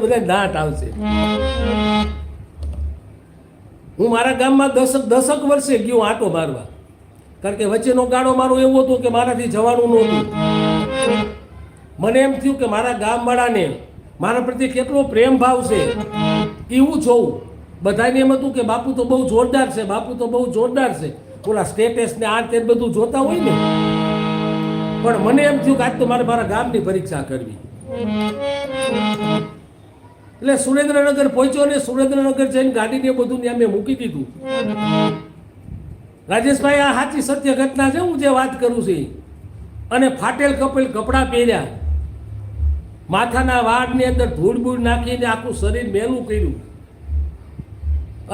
બધા દાંત આવશે. હું મારા ગામમાં દસક વર્ષે ગયો આંટો મારવા, કારણ કે વચ્ચેનો ગાળો મારો એવો હતો કે મારાથી જવાનું નહોતું. મને એમ થયું કે મારા ગામવાળાને મારા પ્રત્યે કેટલો પ્રેમ ભાવ છે એ હું જોઉં. બધાને એમ હતું કે બાપુ તો બહુ જોરદાર છે, બાપુ તો બહુ જોરદાર છે, ઓલા સ્ટેટસ ને આ તે બધું જોતા હોય ને. પણ મને એમ થયું કે આજ તો મારે મારા ગામની પરીક્ષા કરવી. એટલે સુરેન્દ્રનગર પહોંચ્યો ને સુરેન્દ્રનગર જઈને ગાડીને બધું ત્યાં મેં મૂકી દીધું. રાજેશભાઈ, આ સાચી સત્ય ઘટના છે, હું જે વાત કરું છું. અને ફાટેલ કપેલ કપડાં પહેર્યા, માથાના વાળની અંદર ધૂળ બૂળ નાખીને આખું શરીર મેલું કર્યું,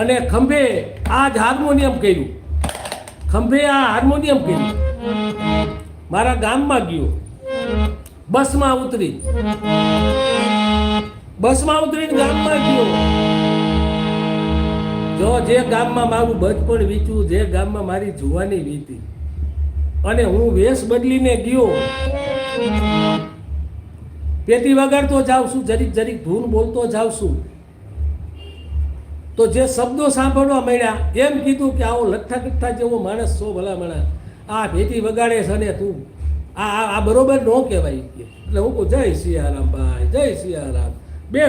અને ખંભે આ જ હાર્મોનિયમ કર્યું, ખંભે આ હાર્મોનિયમ કર્યું. મારા ગામમાં ગયો, બસમાં ઉતરીને ગામમાં ગયો. જો જે ગામમાં મારું બચપણ વીત્યું, જે ગામમાં મારી જુવાની વીતી, અને હું વેશ બદલીને ગયો, પેટી વગાડતો જાઉં છું, જરીક જરીક ધૂન બોલતો જાઉં છું, તો જે શબ્દો સાંભળવા મળ્યા એમ કીધું કે આવો લઠ્ઠા કઠ્ઠા જેવો માણસ છો ભલામણા, આ પેટી વગાડે છે ને તું આ બરોબર ન કહેવાય. એટલે હું કહું જય સિયારામ ભાઈ, જય સિયારામ. બે